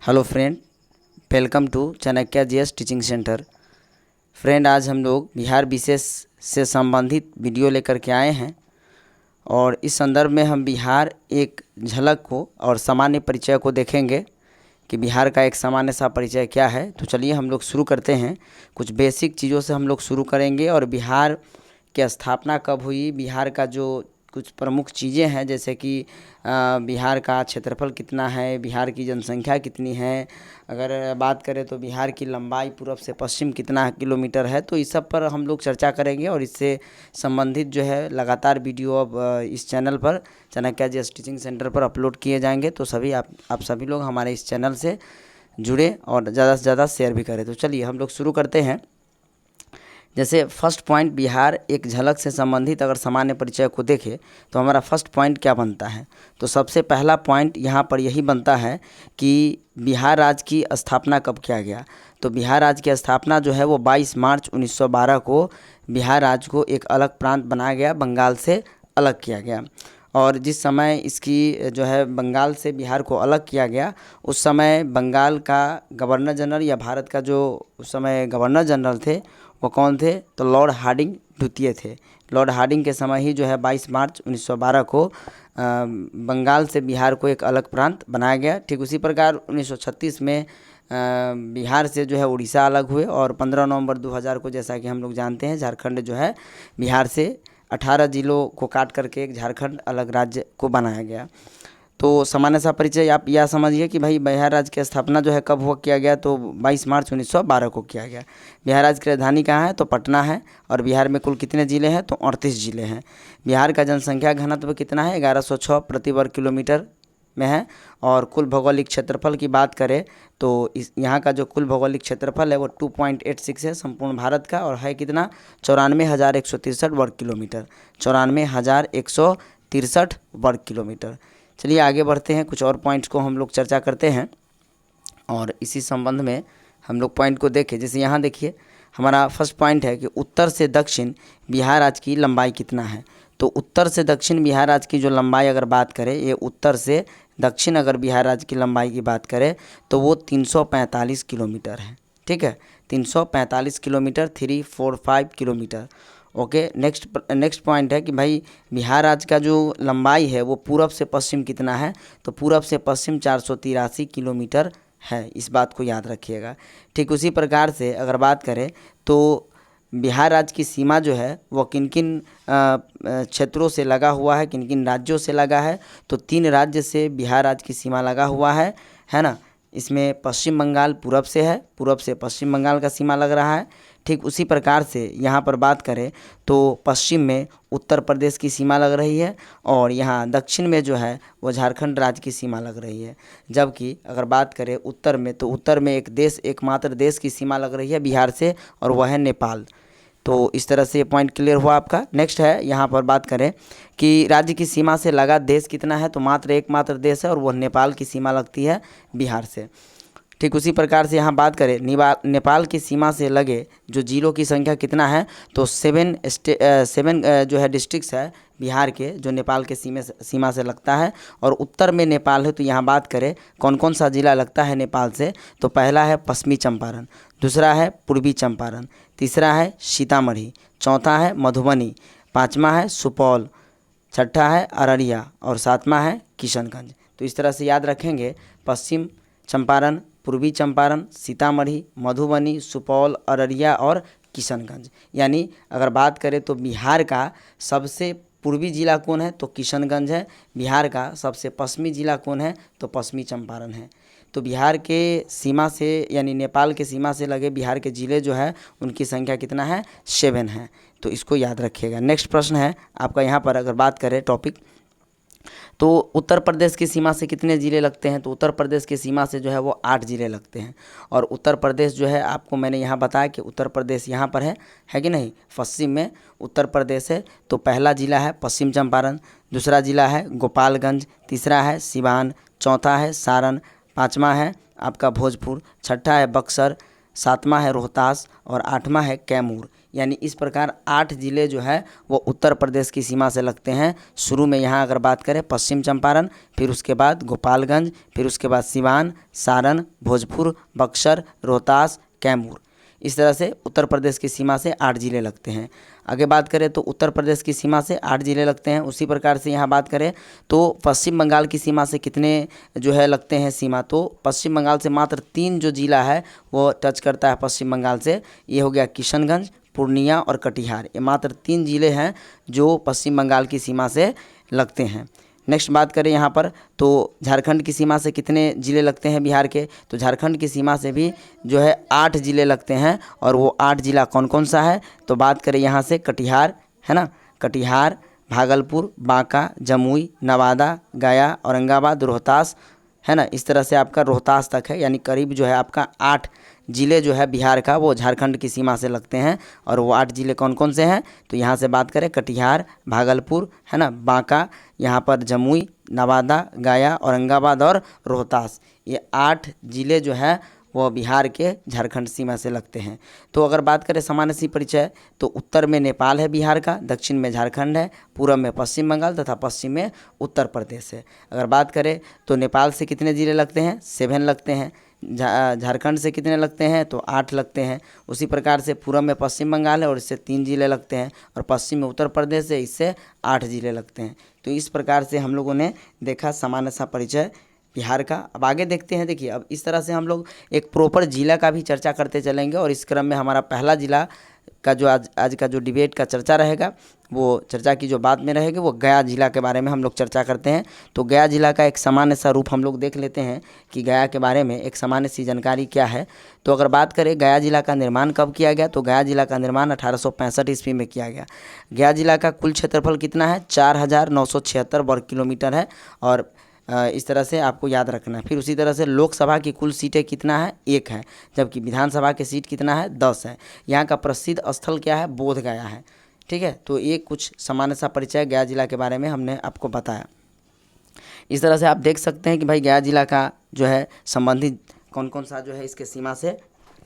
Hello friend, welcome to Chanakya GS teaching centre. Friend, आज हम लोग बिहार विशेष से संबंधित वीडियो लेकर के आए हैं और इस संदर्भ में हम बिहार एक झलक को और सामान्य परिचय को देखेंगे कि बिहार का एक सामान्य सा परिचय क्या है। तो चलिए हम लोग शुरू करते हैं। कुछ बेसिक चीज़ों से हम लोग शुरू करेंगे और बिहार की स्थापना कब हुई, बिहार का जो कुछ प्रमुख चीज़ें हैं जैसे कि बिहार का क्षेत्रफल कितना है, बिहार की जनसंख्या कितनी है, अगर बात करें तो बिहार की लंबाई पूर्व से पश्चिम कितना किलोमीटर है, तो इस सब पर हम लोग चर्चा करेंगे। और इससे संबंधित जो है लगातार वीडियो अब इस चैनल पर चाणक्य जीएस टीचिंग सेंटर पर अपलोड किए जाएंगे। तो सभी आप सभी लोग हमारे इस चैनल से जुड़े और ज़्यादा से ज़्यादा शेयर भी करें। तो चलिए हम लोग शुरू करते हैं। जैसे फर्स्ट पॉइंट, बिहार एक झलक से संबंधित अगर सामान्य परिचय को देखें तो हमारा फर्स्ट पॉइंट क्या बनता है। तो सबसे पहला पॉइंट यहाँ पर यही बनता है कि बिहार राज्य की स्थापना कब किया गया। तो बिहार राज्य की स्थापना जो है वो 22 मार्च 1912 को बिहार राज्य को एक अलग प्रांत बनाया गया, बंगाल से अलग किया गया। और जिस समय इसकी जो है बंगाल से बिहार को अलग किया गया, उस समय बंगाल का गवर्नर जनरल या भारत का जो उस समय गवर्नर जनरल थे वो कौन थे, तो लॉर्ड हार्डिंग द्वितीय थे। लॉर्ड हार्डिंग के समय ही जो है 22 मार्च 1912 को बंगाल से बिहार को एक अलग प्रांत बनाया गया। ठीक उसी प्रकार 1936 में बिहार से जो है उड़ीसा अलग हुए और 15 नवंबर 2000 को, जैसा कि हम लोग जानते हैं, झारखंड जो है बिहार से 18 जिलों को काट करके एक झारखंड अलग राज्य को बनाया गया। तो सामान्य सा परिचय आप यह समझिए कि भाई बिहार राज्य की स्थापना जो है कब हुआ किया गया, तो 22 मार्च 1912 को किया गया। बिहार राज्य की राजधानी कहाँ है, तो पटना है। और बिहार में कुल कितने ज़िले हैं, तो 38 ज़िले हैं। बिहार का जनसंख्या घनत्व कितना है, 1106 प्रति वर्ग किलोमीटर में है। और कुल भौगोलिक क्षेत्रफल की बात करें तो इस यहाँ का जो कुल भौगोलिक क्षेत्रफल है वो 2.86 है संपूर्ण भारत का, और है कितना, 94,163 वर्ग किलोमीटर। 94,163 वर्ग किलोमीटर। चलिए आगे बढ़ते हैं, कुछ और पॉइंट्स को हम लोग चर्चा करते हैं और इसी संबंध में हम लोग पॉइंट को देखें। जैसे यहाँ देखिए हमारा फर्स्ट पॉइंट है कि उत्तर से दक्षिण बिहार राज्य की लंबाई कितना है। तो उत्तर से दक्षिण बिहार राज्य की जो लंबाई अगर बात करें, ये उत्तर से दक्षिण अगर बिहार राज्य की लंबाई की बात करें तो वो 345 किलोमीटर है। ठीक है, 345 kilometre, 345 kilometre. Okay, next point है कि भाई बिहार राज्य का जो लंबाई है वो पूरब से पश्चिम कितना है, तो पूरब से पश्चिम 483 किलोमीटर है। इस बात को याद रखिएगा। ठीक उसी प्रकार से अगर बात करें तो बिहार राज्य की सीमा जो है वो किन किन क्षेत्रों से लगा हुआ है, किन किन राज्यों से लगा है, तो 3 राज्य से बिहार राज्य की सीमा लगा हुआ है ना। इसमें पश्चिम बंगाल पूरब से है, पूरब से पश्चिम बंगाल का सीमा लग रहा है। ठीक उसी प्रकार से यहाँ पर बात करें तो पश्चिम में उत्तर प्रदेश की सीमा लग रही है और यहाँ दक्षिण में जो है वो झारखंड राज्य की सीमा लग रही है। जबकि अगर बात करें उत्तर में, तो उत्तर में एकमात्र देश की सीमा लग रही है बिहार से, और वह है नेपाल। तो इस तरह से ये पॉइंट क्लियर हुआ आपका। नेक्स्ट है, यहाँ पर बात करें कि राज्य की सीमा से लगा देश कितना है, तो मात्र एकमात्र देश है और वह नेपाल की सीमा लगती है बिहार से। ठीक उसी प्रकार से यहाँ बात करें नेपाल की सीमा से लगे जो जिलों की संख्या कितना है, तो 7 जो है डिस्ट्रिक्ट्स है बिहार के जो नेपाल के सीमा से लगता है। और उत्तर में नेपाल है, तो यहाँ बात करें कौन कौन सा जिला लगता है नेपाल से, तो पहला है पश्चिमी चंपारण, दूसरा है पूर्वी चंपारण, तीसरा है सीतामढ़ी, चौथा है मधुबनी, पाँचवा है सुपौल, छठा है अररिया और सातवां है किशनगंज। तो इस तरह से याद रखेंगे, पश्चिम चंपारण, पूर्वी चंपारण, सीतामढ़ी, मधुबनी, सुपौल, अररिया और किशनगंज। यानी अगर बात करें तो बिहार का सबसे पूर्वी जिला कौन है, तो किशनगंज है। बिहार का सबसे पश्चिमी जिला कौन है, तो पश्चिमी चंपारण है। तो बिहार के सीमा से यानी नेपाल के सीमा से लगे बिहार के ज़िले जो है उनकी संख्या कितना है, 7 है। तो इसको याद रखिएगा। नेक्स्ट प्रश्न है आपका यहाँ पर, अगर बात करें टॉपिक, तो उत्तर प्रदेश की सीमा से कितने ज़िले लगते हैं, तो उत्तर प्रदेश की सीमा से जो है वो 8 ज़िले लगते हैं। और उत्तर प्रदेश जो है आपको मैंने यहाँ बताया कि उत्तर प्रदेश यहाँ पर है कि नहीं, पश्चिम में उत्तर प्रदेश है। तो पहला ज़िला है पश्चिम चंपारण, दूसरा ज़िला है गोपालगंज, तीसरा है सिवान, चौथा है सारण, पाँचवा है आपका भोजपुर, छठा है बक्सर, सातवां है रोहतास और आठवां है कैमूर। यानी इस प्रकार 8 जिले जो है वो उत्तर प्रदेश की सीमा से लगते हैं। शुरू में यहाँ अगर बात करें पश्चिम चंपारण, फिर उसके बाद गोपालगंज, फिर उसके बाद सिवान, सारण, भोजपुर, बक्सर, रोहतास, कैमूर, इस तरह से उत्तर प्रदेश की सीमा से 8 जिले लगते हैं। आगे बात करें तो उत्तर प्रदेश की सीमा से 8 जिले लगते हैं। उसी प्रकार से यहाँ बात करें तो पश्चिम बंगाल की सीमा से कितने जो है लगते हैं सीमा, तो पश्चिम बंगाल से मात्र 3 जो जिला है वो टच करता है पश्चिम बंगाल से। ये हो गया किशनगंज, पूर्णिया और कटिहार। ये मात्र 3 जिले हैं जो पश्चिम बंगाल की सीमा से लगते हैं। नेक्स्ट बात करें यहाँ पर तो झारखंड की सीमा से कितने ज़िले लगते हैं बिहार के, तो झारखंड की सीमा से भी जो है 8 ज़िले लगते हैं। और वो 8 ज़िला कौन कौन सा है, तो बात करें यहाँ से कटिहार है ना, कटिहार, भागलपुर, बांका, जमुई, नवादा, गया, औरंगाबाद, रोहतास है ना, इस तरह से आपका रोहतास तक है। यानी करीब जो है आपका 8 ज़िले जो है बिहार का वो झारखंड की सीमा से लगते हैं। और वो 8 ज़िले कौन कौन से हैं, तो यहाँ से बात करें कटिहार, भागलपुर है ना, बांका, यहाँ पर जमुई, नवादा, गया, औरंगाबाद और रोहतास, ये 8 ज़िले जो है वो बिहार के झारखंड सीमा से लगते हैं। तो अगर बात करें सामान्य सी परिचय तो उत्तर में नेपाल है बिहार का, दक्षिण में झारखंड है, पूर्व में पश्चिम बंगाल तथा पश्चिम में उत्तर प्रदेश है। अगर बात करें तो नेपाल से कितने ज़िले लगते हैं, 7 लगते हैं। झारखंड से कितने लगते हैं, तो 8 लगते हैं। उसी प्रकार से पूर्व में पश्चिम बंगाल है और इससे 3 ज़िले लगते हैं, और पश्चिम में उत्तर प्रदेश है, इससे 8 ज़िले लगते हैं। तो इस प्रकार से हम लोगों ने देखा सामान्य सा परिचय बिहार का। अब आगे देखते हैं, देखिए अब इस तरह से हम लोग एक प्रॉपर जिला का भी चर्चा करते चलेंगे। और इस क्रम में हमारा पहला जिला का जो आज का जो डिबेट का चर्चा रहेगा, वो चर्चा की जो बात में रहेगी वो गया जिला के बारे में हम लोग चर्चा करते हैं। तो गया जिला का एक सामान्य सा रूप हम लोग देख लेते हैं कि गया के बारे में एक सामान्य सी जानकारी क्या है। तो अगर बात करें गया जिला का निर्माण कब किया गया, तो गया जिला का निर्माण 1865 ईस्वी में किया गया। गया जिला का कुल क्षेत्रफल कितना है, 4976 वर्ग किलोमीटर है। और इस तरह से आपको याद रखना है। फिर उसी तरह से लोकसभा की कुल सीटें कितना है, 1 है, जबकि विधानसभा की सीट कितना है, 10 है। यहाँ का प्रसिद्ध स्थल क्या है, बोध गया है। ठीक है, तो ये कुछ सामान्य सा परिचय गया जिला के बारे में हमने आपको बताया। इस तरह से आप देख सकते हैं कि भाई गया जिला का जो है संबंधित कौन कौन सा जो है इसके सीमा से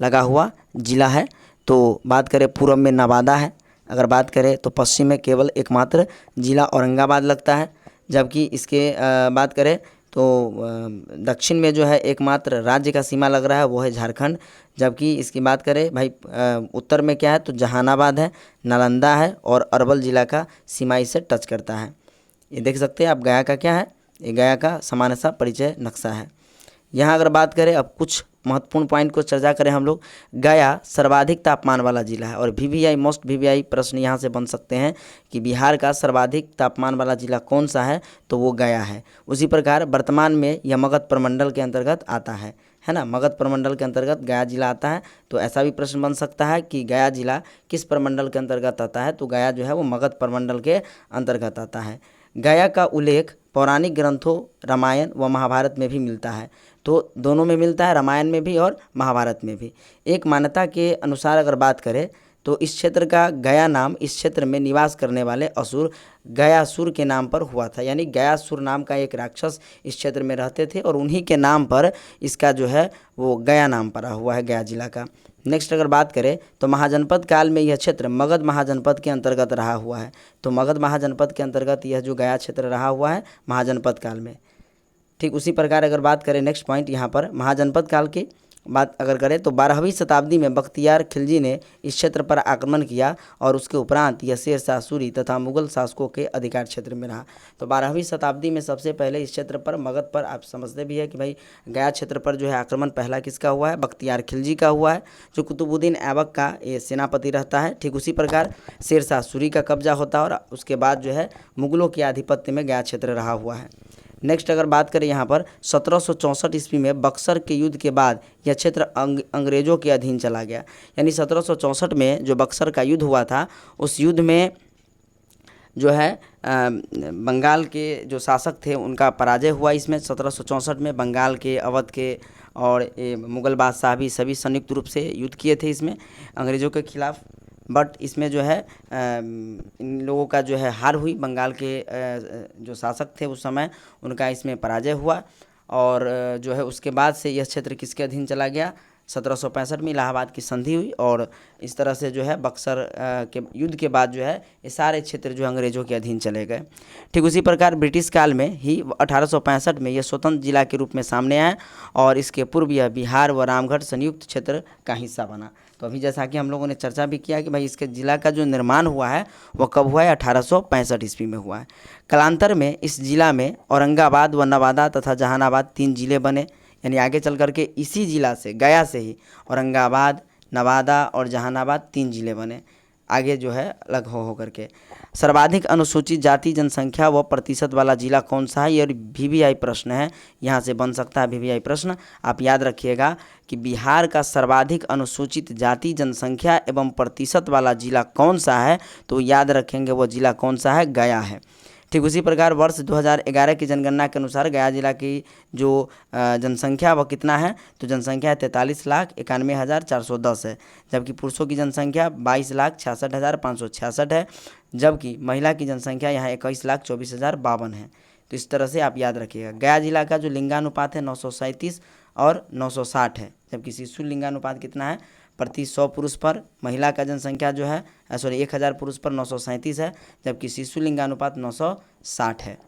लगा हुआ जिला है। तो बात करें पूर्व में नवादा है, अगर बात करें तो पश्चिम में केवल एकमात्र जिला औरंगाबाद लगता है, जबकि इसके बात करें तो दक्षिण में जो है एकमात्र राज्य का सीमा लग रहा है वो है झारखंड। जबकि इसकी बात करें भाई उत्तर में क्या है, तो जहानाबाद है, नालंदा है और अरवल जिला का सीमा इससे टच करता है। ये देख सकते हैं आप गया का क्या है, ये गया का सामान्य सा परिचय नक्शा है। यहाँ अगर बात करें अब कुछ महत्वपूर्ण पॉइंट को चर्चा करें हम लोग, गया सर्वाधिक तापमान वाला जिला है। और वीवीआई मोस्ट वीवीआई प्रश्न यहाँ से बन सकते हैं कि बिहार का सर्वाधिक तापमान वाला जिला कौन सा है, तो वो गया है। उसी प्रकार वर्तमान में यह मगध प्रमंडल के अंतर्गत आता है ना, मगध प्रमंडल के अंतर्गत गया जिला आता है। तो ऐसा भी प्रश्न बन सकता है कि गया जिला किस प्रमंडल के अंतर्गत आता है, तो गया जो है वो मगध प्रमंडल के अंतर्गत आता है। गया का उल्लेख पौराणिक ग्रंथों रामायण व महाभारत में भी मिलता है। तो दोनों में मिलता है, रामायण में भी और महाभारत में भी। एक मान्यता के अनुसार अगर बात करें तो इस क्षेत्र का गया नाम इस क्षेत्र में निवास करने वाले असुर गयासुर के नाम पर हुआ था। यानी गयासुर नाम का एक राक्षस इस क्षेत्र में रहते थे और उन्हीं के नाम पर इसका जो है वो गया नाम पड़ा हुआ है गया जिला का। नेक्स्ट अगर बात करें तो महाजनपद काल में यह क्षेत्र मगध महाजनपद के अंतर्गत रहा हुआ है। तो मगध महाजनपद के अंतर्गत यह जो गया क्षेत्र रहा हुआ है महाजनपद काल में। ठीक उसी प्रकार अगर बात करें नेक्स्ट पॉइंट यहाँ पर महाजनपद काल की बात अगर करें तो 12वीं शताब्दी में बख्तियार खिलजी ने इस क्षेत्र पर आक्रमण किया और उसके उपरांत यह शेरशाह सूरी तथा मुगल शासकों के अधिकार क्षेत्र में रहा। तो 12वीं शताब्दी में सबसे पहले इस क्षेत्र पर मगध पर आप समझते भी है कि भाई गया क्षेत्र पर जो है आक्रमण पहला किसका हुआ है, बख्तियार खिलजी का हुआ है, जो कुतुबुद्दीन ऐबक का ये सेनापति रहता है। ठीक उसी प्रकार शेरशाह सूरी का कब्जा होता है और उसके बाद जो है मुगलों के आधिपत्य में गया क्षेत्र रहा हुआ है। नेक्स्ट अगर बात करें यहाँ पर 1764 ईस्वी में बक्सर के युद्ध के बाद यह क्षेत्र अंग्रेजों के अधीन चला गया। यानी 1764 में जो बक्सर का युद्ध हुआ था उस युद्ध में जो है बंगाल के जो शासक थे उनका पराजय हुआ। इसमें 1764 में बंगाल के, अवध के और मुगल बादशाह भी सभी संयुक्त रूप से युद्ध किए थे इसमें अंग्रेज़ों के खिलाफ। बट इसमें जो है इन लोगों का जो है हार हुई। बंगाल के जो शासक थे उस समय उनका इसमें पराजय हुआ और जो है उसके बाद से यह क्षेत्र किसके अधीन चला गया, 1765 में इलाहाबाद की संधि हुई और इस तरह से जो है बक्सर के युद्ध के बाद जो है ये सारे क्षेत्र जो अंग्रेजों के अधीन चले गए। ठीक उसी प्रकार ब्रिटिश काल में ही 1865 में यह स्वतंत्र जिला के रूप में सामने आया और इसके पूर्व यह बिहार व रामगढ़ संयुक्त क्षेत्र का हिस्सा बना। तो अभी जैसा कि हम लोगों ने चर्चा भी किया कि भाई इसके जिला का जो निर्माण हुआ है वह कब हुआ है, 1865 ईस्वी में हुआ है। कालांतर में इस जिला में औरंगाबाद व नवादा तथा जहानाबाद 3 जिले बने, यानी आगे चल करके इसी जिला से, गया से ही औरंगाबाद, नवादा और जहानाबाद 3 जिले बने, आगे जो है अलग हो करके। सर्वाधिक अनुसूचित जाति जनसंख्या व प्रतिशत वाला जिला कौन सा है, ये VVI प्रश्न है, यहाँ से बन सकता है VVI प्रश्न। आप याद रखिएगा कि बिहार का सर्वाधिक अनुसूचित जाति जनसंख्या एवं प्रतिशत वाला जिला कौन सा है, तो याद रखेंगे वो जिला कौन सा है, गया है। ठीक उसी प्रकार वर्ष 2011 की जनगणना के अनुसार गया जिला की जो जनसंख्या वह कितना है, तो जनसंख्या 43,91,410 है, जबकि पुरुषों की जनसंख्या 22,66,566 है, जबकि महिला की जनसंख्या यहाँ 21,24,052 है। तो इस तरह से आप याद रखिएगा। गया जिला का जो लिंगानुपात है 937 और 960 है, जबकि शिशु लिंगानुपात कितना है, प्रति 100 पुरुष पर महिला का जनसंख्या जो है 1000 पुरुष पर 937 है, जबकि शिशु लिंगानुपात 960 है।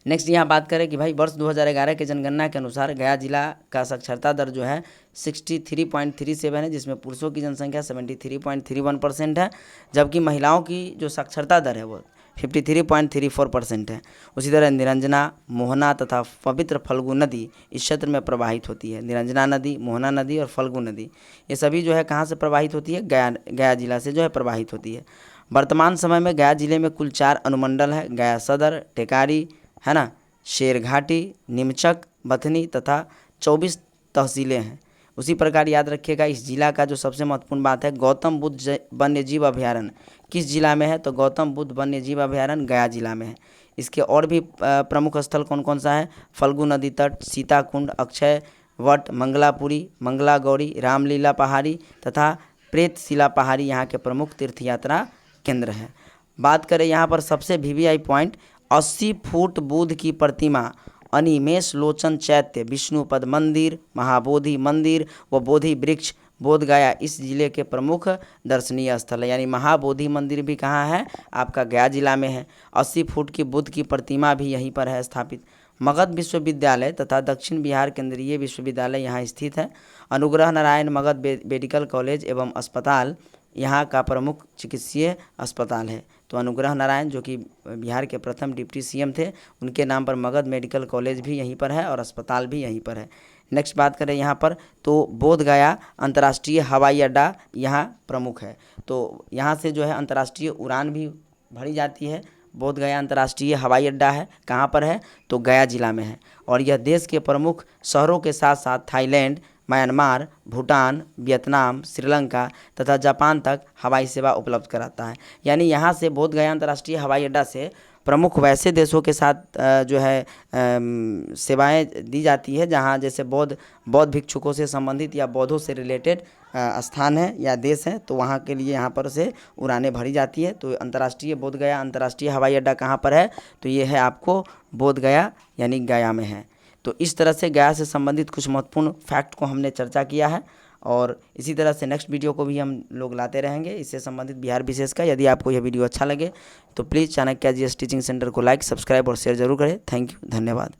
नेक्स्ट यहाँ बात करें कि भाई वर्ष 2011 के जनगणना के अनुसार गया जिला का साक्षरता दर जो है 63.37 है, जिसमें पुरुषों की जनसंख्या 73.31% है, जबकि महिलाओं की जो साक्षरता दर है वो 53.34% है। उसी तरह निरंजना, मोहना तथा पवित्र फल्गु नदी इस क्षेत्र में प्रवाहित होती है। निरंजना नदी, मोहना नदी और फल्गु नदी ये सभी जो है कहाँ से प्रवाहित होती है, गया जिला से जो है प्रवाहित होती है। वर्तमान समय में गया जिले में कुल 4 अनुमंडल है, गया सदर, टेकारी है ना, शेरघाटी, निमचक, बथनी तथा 24 तहसीलें हैं। उसी प्रकार याद रखिएगा इस जिला का जो सबसे महत्वपूर्ण बात है, गौतम बुद्ध वन्यजीव अभयारण्य किस जिला में है, तो गौतम बुद्ध वन्यजीव अभयारण्य गया जिला में है। इसके और भी प्रमुख स्थल कौन कौन सा है, फल्गु नदी तट, सीताकुंड, अक्षय वट, मंगलापुरी, मंगला गौरी, रामलीला पहाड़ी तथा प्रेतशिला पहाड़ी यहाँ के प्रमुख तीर्थ यात्रा केंद्र हैं। बात करें यहाँ पर सबसे VVI पॉइंट, 80 फुट बुद्ध की प्रतिमा, अनिमेष लोचन चैत्य, विष्णुपद मंदिर, महाबोधि मंदिर व बोधि वृक्ष बोधगया इस जिले के प्रमुख दर्शनीय स्थल है। यानी महाबोधि मंदिर भी कहाँ है, आपका गया जिला में है। 80 फुट की बुद्ध की प्रतिमा भी यहीं पर है स्थापित। मगध विश्वविद्यालय तथा दक्षिण बिहार केंद्रीय विश्वविद्यालय यहाँ स्थित है। अनुग्रह नारायण मगध मेडिकल कॉलेज एवं अस्पताल यहाँ का प्रमुख चिकित्सीय अस्पताल है। तो अनुग्रह नारायण जो कि बिहार के प्रथम डिप्टी CM थे, उनके नाम पर मगध मेडिकल कॉलेज भी यहीं पर है और अस्पताल भी यहीं पर है। नेक्स्ट बात करें यहाँ पर तो बोधगया अंतर्राष्ट्रीय हवाई अड्डा यहाँ प्रमुख है। तो यहाँ से जो है अंतर्राष्ट्रीय उड़ान भी भरी जाती है। बोधगया अंतर्राष्ट्रीय हवाई अड्डा है, कहाँ पर है, तो गया जिला में है। और यह देश के प्रमुख शहरों के साथ साथ Thailand, Myanmar, Bhutan, Vietnam, Sri Lanka तथा जापान तक हवाई सेवा उपलब्ध कराता है। यानी यहाँ से बोधगया अंतर्राष्ट्रीय हवाई अड्डा से प्रमुख वैसे देशों के साथ जो है सेवाएं दी जाती है जहाँ जैसे बौद्ध भिक्षुकों से संबंधित या बौद्धों से रिलेटेड स्थान है या देश है, तो वहाँ के लिए यहाँ पर से उड़ानें भरी जाती है। तो अंतर्राष्ट्रीय बोधगया अंतर्राष्ट्रीय हवाई अड्डा कहाँ पर है, तो ये है आपको बोधगया यानी गया में है। तो इस तरह से गया से संबंधित कुछ महत्वपूर्ण फैक्ट को हमने चर्चा किया है और इसी तरह से नेक्स्ट वीडियो को भी हम लोग लाते रहेंगे इससे संबंधित बिहार विशेष का। यदि आपको यह वीडियो अच्छा लगे तो please Chanakya GS teaching centre को लाइक, सब्सक्राइब और शेयर जरूर करें। थैंक यू, धन्यवाद।